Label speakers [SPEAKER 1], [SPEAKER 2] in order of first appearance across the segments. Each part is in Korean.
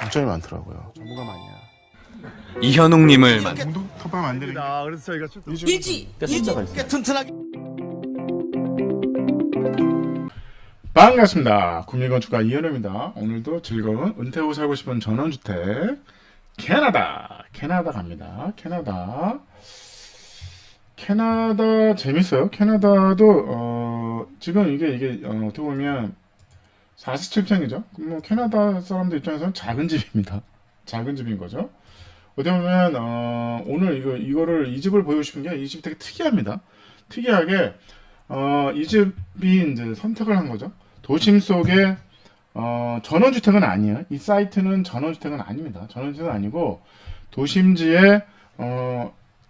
[SPEAKER 1] 장점이 많더라고요. 전문가 많이야.
[SPEAKER 2] 이현웅님을
[SPEAKER 3] 공동 텃밭 만드는 게
[SPEAKER 4] 그래서 저희가 쭉
[SPEAKER 5] 일지 꽤 튼튼하게.
[SPEAKER 3] 반갑습니다. 국민건축가 이현우입니다. 오늘도 즐거운 은퇴 후 살고 싶은 전원주택 캐나다 갑니다. 캐나다 재밌어요. 캐나다도 지금 이게 어떻게 보면 47평이죠. 뭐 캐나다 사람들 입장에서는 작은 집입니다. 작은 집인 거죠. 어떻게 보면 오늘 이 집을 보여주고 싶은 게 이 집이 되게 특이합니다. 특이하게 이 집이 이제 선택을 한 거죠. 도심 속에 전원주택은 아니에요. 이 사이트는 전원주택은 아닙니다. 전원주택은 아니고 도심지에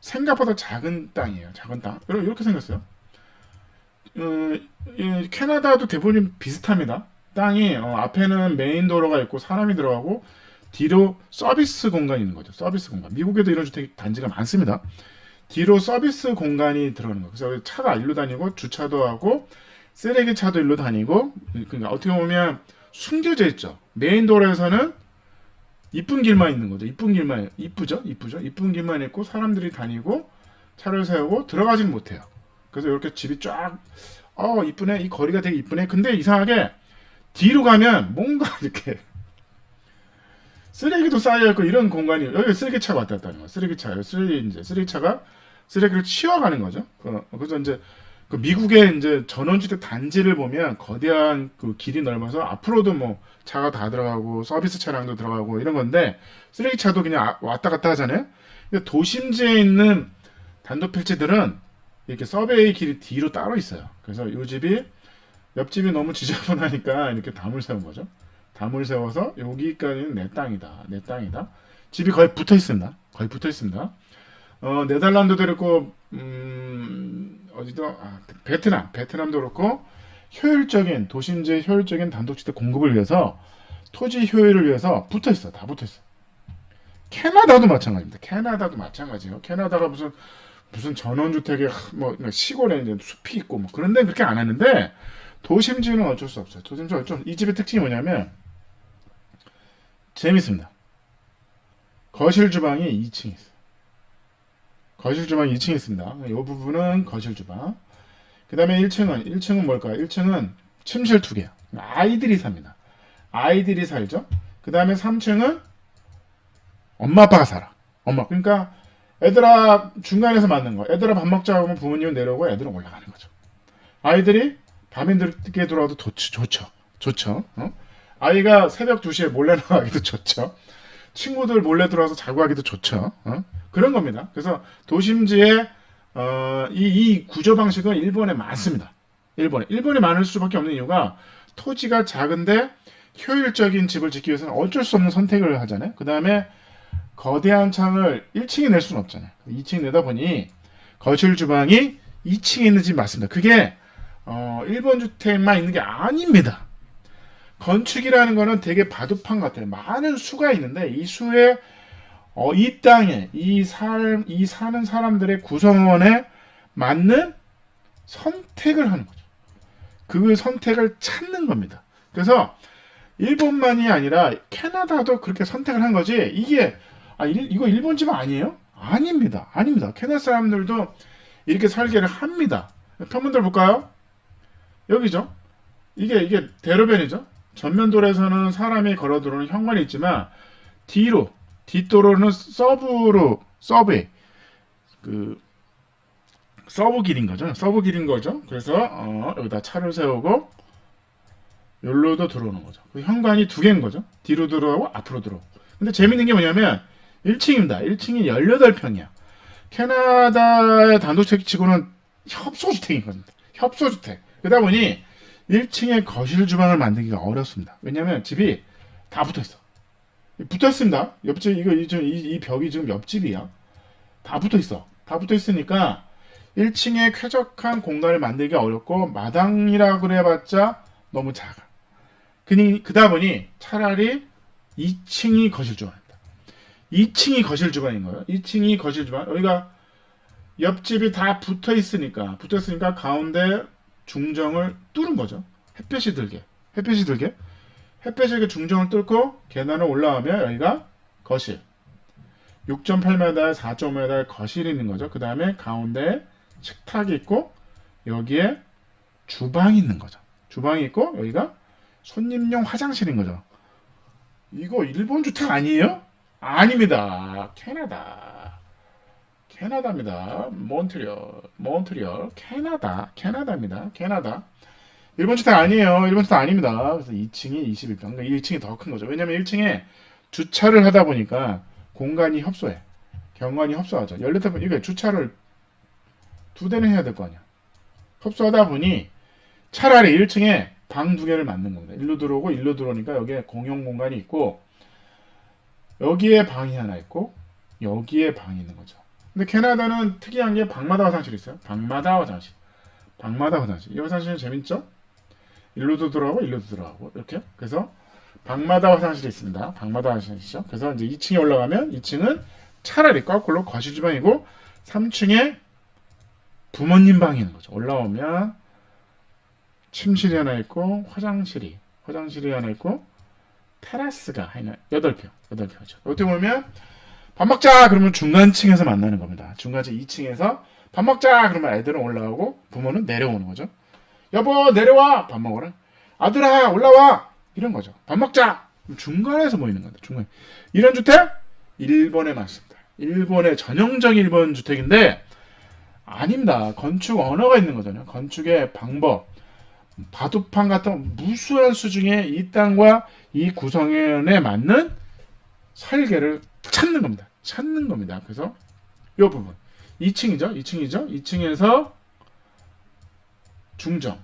[SPEAKER 3] 생각보다 작은 땅이에요. 작은 땅. 이렇게 생겼어요. 캐나다도 대부분 비슷합니다. 땅이 앞에는 메인 도로가 있고 사람이 들어가고 뒤로 서비스 공간이 있는 거죠. 서비스 공간. 미국에도 이런 주택 단지가 많습니다. 뒤로 서비스 공간이 들어가는 거예요. 그래서 차가 일로 다니고 주차도 하고 쓰레기차도 일로 다니고, 그러니까 어떻게 보면 숨겨져 있죠. 메인 도로에서는 이쁜 길만 있는 거죠. 이쁜 길만 이쁘죠. 이쁜 길만 있고 사람들이 다니고 차를 세우고 들어가지는 못해요. 그래서 이렇게 집이 쫙 이쁘네. 이 거리가 되게 이쁘네. 근데 이상하게 뒤로 가면 뭔가 이렇게 쓰레기도 쌓여있고 이런 공간이 여기 쓰레기차가 왔다 갔다 하는 거예요. 쓰레기차가 쓰레기를 치워가는 거죠. 그래서 이제 그 미국의 이제 전원주택 단지를 보면 거대한 그 길이 넓어서 앞으로도 뭐 차가 다 들어가고 서비스 차량도 들어가고 이런 건데 쓰레기차도 그냥 왔다 갔다 하잖아요. 근데 도심지에 있는 단독 필지들은 이렇게 서베이 길이 뒤로 따로 있어요. 그래서 이 집이 옆집이 너무 지저분하니까 이렇게 담을 세운 거죠. 담을 세워서 여기까지는 내 땅이다. 집이 거의 붙어 있습니다. 네덜란드도 그렇고 어디도 베트남도 그렇고 효율적인 도심지의 효율적인 단독주택 공급을 위해서 토지 효율을 위해서 다 붙어 있어. 캐나다도 마찬가지예요. 캐나다가 무슨 전원주택에 뭐 시골에 이제 숲이 있고 뭐 그런 데는 그렇게 안 하는데 도심지는 어쩔 수 없어요. 이 집의 특징이 뭐냐면 재밌습니다. 거실 주방이 2층 있어요. 거실 주방이 2층 있습니다. 이 부분은 거실 주방. 그 다음에 1층은 뭘까요? 1층은 침실 2개야. 아이들이 삽니다. 아이들이 살죠. 그 다음에 3층은 엄마 아빠가 살아. 그러니까 애들아 중간에서 맞는 거. 애들아 밥 먹자 하면 부모님은 내려오고 애들은 올라가는 거죠. 아이들이 밤에 늦게 들어와도 좋죠. 아이가 새벽 2시에 몰래 나가기도 좋죠. 친구들 몰래 들어와서 자고 하기도 좋죠. 그런 겁니다. 그래서 도심지에 이 구조 방식은 일본에 많습니다. 일본에 많을 수밖에 없는 이유가 토지가 작은데 효율적인 집을 짓기 위해서는 어쩔 수 없는 선택을 하잖아요. 그 다음에 거대한 창을 1층에 낼 수는 없잖아요. 2층에 내다 보니 거실 주방이 2층에 있는 집이 맞습니다. 그게 일본 주택만 있는 게 아닙니다. 건축이라는 거는 되게 바둑판 같아요. 많은 수가 있는데 이 수에 이 땅에 이 사는 사람들의 구성원에 맞는 선택을 하는 거죠. 그 선택을 찾는 겁니다. 그래서 일본만이 아니라 캐나다도 그렇게 선택을 한 거지. 이거 일본 집 아니에요? 아닙니다. 캐나다 사람들도 이렇게 설계를 합니다. 편문들 볼까요? 여기죠. 이게 대로변이죠. 전면도로에서는 사람이 걸어 들어오는 현관이 있지만 뒷도로는 서브웨이 서브 길인 거죠. 그래서 여기다 차를 세우고 여기로도 들어오는 거죠. 그 현관이 2개인 거죠. 뒤로 들어오고 앞으로 들어오고. 근데 재밌는 게 뭐냐면 1층입니다. 1층이 18평이야. 캐나다의 단독주택 치고는 협소주택인 겁니다. 협소주택. 그러다 보니 1층에 거실 주방을 만들기가 어렵습니다. 왜냐면 집이 다 붙어 있어. 붙어 있습니다. 옆집 이 벽이 지금 옆집이야. 다 붙어 있어. 다 붙어 있으니까 1층에 쾌적한 공간을 만들기 어렵고 마당이라 그래봤자 너무 작아. 그다 보니 차라리 2층이 거실 주방입니다. 2층이 거실 주방인 거예요. 2층이 거실 주방. 여기가 옆집이 다 붙어 있으니까 가운데 중정을 뚫은 거죠. 햇빛이 들게. 햇볕이 이렇게 중정을 뚫고 계단을 올라오면 여기가 거실. 6.8m, 4.5m 거실이 있는 거죠. 그 다음에 가운데 식탁이 있고 여기에 주방이 있는 거죠. 주방이 있고 여기가 손님용 화장실인 거죠. 이거 일본 주택 아니에요? 아닙니다. 캐나다입니다. 몬트리올, 캐나다입니다. 캐나다. 일본 주택 아니에요. 일본 주택 아닙니다. 그래서 2층이 21평. 그러니까 1층이 더 큰 거죠. 왜냐면 1층에 주차를 하다 보니까 공간이 협소해. 경관이 협소하죠. 열렸다 보니 이게 주차를 2대는 해야 될 거 아니야. 협소하다 보니 차라리 1층에 방 2개를 만든 겁니다. 일로 들어오고 일로 들어오니까 여기에 공용 공간이 있고 여기에 방이 하나 있고 여기에 방이 있는 거죠. 근데 캐나다는 특이한 게 방마다 화장실이 있어요. 방마다 화장실. 이 화장실은 재밌죠? 일로도 들어가고 일로도 들어가고 이렇게. 그래서 방마다 화장실이 있습니다. 방마다 화장실이죠. 그래서 이제 2층에 올라가면 2층은 차라리 거꾸로 거실 주방이고 3층에 부모님 방이 있는 거죠. 올라오면 침실이 하나 있고 화장실이 하나 있고 테라스가 하나 8평이죠. 어떻게 보면 밥 먹자 그러면 중간층에서 만나는 겁니다. 중간층 2층에서 밥 먹자 그러면 애들은 올라오고 부모는 내려오는 거죠. 여보 내려와 밥 먹으라. 아들아 올라와 이런 거죠. 밥 먹자 중간에서 모이는 겁니다. 중간. 이런 주택 일본에 많습니다. 일본의 전형적인 일본 주택인데 아닙니다. 건축 언어가 있는 거잖아요. 건축의 방법, 바둑판 같은 무수한 수중에 이 땅과 이 구성원에 맞는 설계를 찾는 겁니다. 그래서 이 부분 2층이죠. 2층에서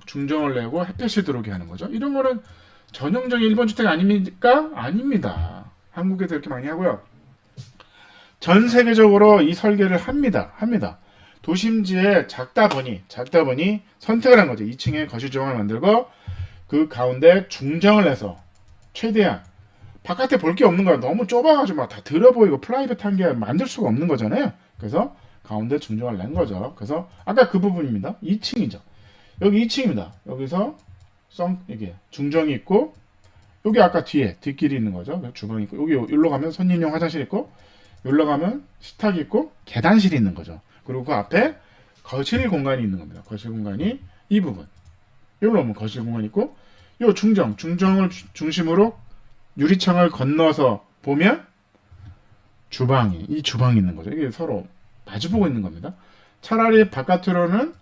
[SPEAKER 3] 중정을 내고 햇볕이 들어오게 하는 거죠. 이런 거는 전형적인 일본 주택 아닙니까? 아닙니다. 한국에도 이렇게 많이 하고요. 전 세계적으로 이 설계를 합니다. 도심지에 작다 보니 선택을 한 거죠. 2층에 거실 주방을 만들고 그 가운데 중정을 해서 최대한 바깥에 볼 게 없는 거야. 너무 좁아가지고 막 다 들어 보이고 프라이빗한 게 만들 수가 없는 거잖아요. 그래서 가운데 중정을 낸 거죠. 그래서 아까 그 부분입니다. 2층이죠. 여기 2층입니다. 여기서 이게 중정이 있고 여기 아까 뒤에 뒷길이 있는 거죠. 주방이 있고 여기 여기로 가면 손님용 화장실 있고 여기로 가면 식탁이 있고 계단실이 있는 거죠. 그리고 그 앞에 거실 공간이 있는 겁니다. 거실 공간이 이 부분. 여기로 오면 거실 공간이 있고 요 중정을 중심으로 유리창을 건너서 보면 주방이 있는 거죠. 이게 서로 마주보고 있는 겁니다. 차라리 바깥으로는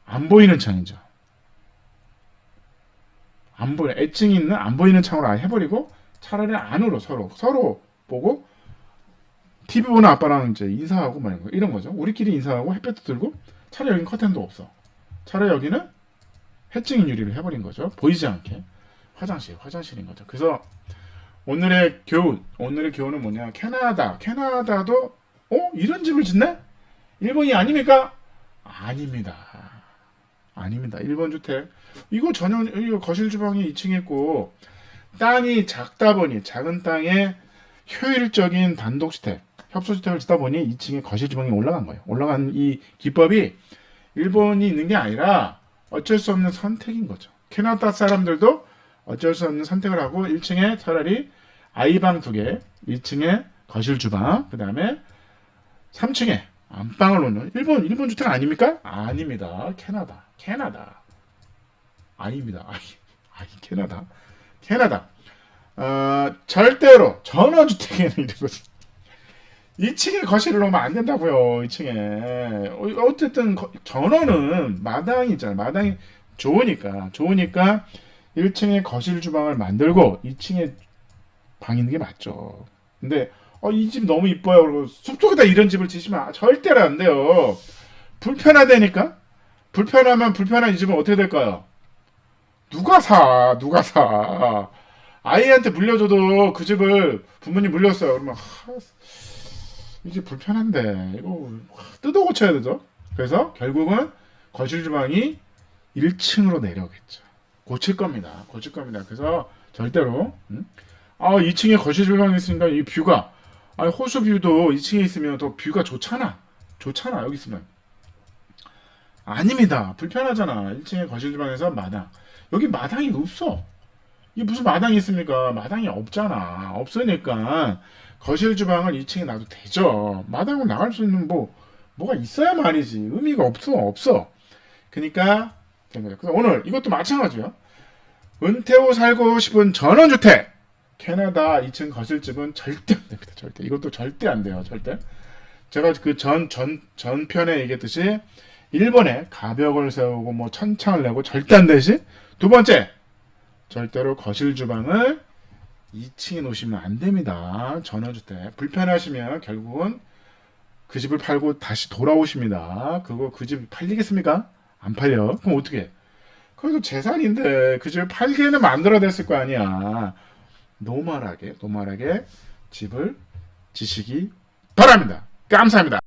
[SPEAKER 3] 안 보이는 창이죠. 애증이 있는 안 보이는 창으로 아예 해버리고 차라리 안으로 서로 보고 TV 보는 아빠랑 이제 인사하고 막 이런 거죠. 우리끼리 인사하고 햇볕도 들고 차라리 여기는 커튼도 없어. 차라리 여기는 해증인 유리를 해버린 거죠. 보이지 않게 화장실인 거죠. 그래서 오늘의 교훈은 뭐냐? 캐나다도 이런 집을 짓네? 일본이 아닙니까? 아닙니다. 일본 주택. 이거 거실 주방이 2층에 있고 땅이 작다 보니 작은 땅에 효율적인 단독주택, 협소주택을 짓다 보니 2층에 거실 주방이 올라간 거예요. 올라간 이 기법이 일본이 있는 게 아니라 어쩔 수 없는 선택인 거죠. 캐나다 사람들도 어쩔 수 없는 선택을 하고 1층에 차라리 아이방 2개, 2층에 거실 주방, 그 다음에 3층에 안방을 놓는 일본 주택 아닙니까? 아닙니다. 캐나다. 아닙니다. 캐나다. 절대로 전원주택에는 이런 것은 2층에 거실을 놓으면 안 된다고요. 2층에 어쨌든 전원은 마당이 있잖아요. 마당이 좋으니까 1층에 거실 주방을 만들고 2층에 방 있는 게 맞죠. 근데 이 집 너무 이뻐요. 그리고 숲속에다 이런 집을 지시면 절대로 안 돼요. 불편하다니까. 불편한 이 집은 어떻게 될까요? 누가 사? 아이한테 물려줘도 그 집을 부모님 물렸어요. 그러면 이 집 불편한데 이거 뜯어 고쳐야 되죠. 그래서 결국은 거실 주방이 1층으로 내려오겠죠. 고칠 겁니다. 그래서 절대로 2층에 거실 주방이 있으니까 이 뷰가 호수 뷰도 2층에 있으면 더 뷰가 좋잖아. 여기 있으면. 아닙니다. 불편하잖아. 1층에 거실 주방에서 마당. 여기 마당이 없어. 이게 무슨 마당이 있습니까? 마당이 없잖아. 없으니까 거실 주방을 2층에 놔도 되죠. 마당으로 나갈 수 있는 뭐가 있어야 말이지. 의미가 없어. 그러니까 된 거죠. 그래서 오늘 이것도 마찬가지요. 은퇴 후 살고 싶은 전원주택 캐나다 2층 거실집은 절대 안 됩니다. 절대. 이것도 절대 안 돼요. 절대. 제가 그 전편에 얘기했듯이 1번에 가벽을 세우고 뭐 천창을 내고 절대 안 되시. 두 번째, 절대로 거실 주방을 2층에 놓으시면 안 됩니다. 전원주택. 불편하시면 결국은 그 집을 팔고 다시 돌아오십니다. 그 집 팔리겠습니까? 안 팔려. 그럼 어떻게 해? 그래도 재산인데 그 집을 팔기에는 만들어냈을 거 아니야. 노멀하게 집을 지시기 바랍니다. 감사합니다.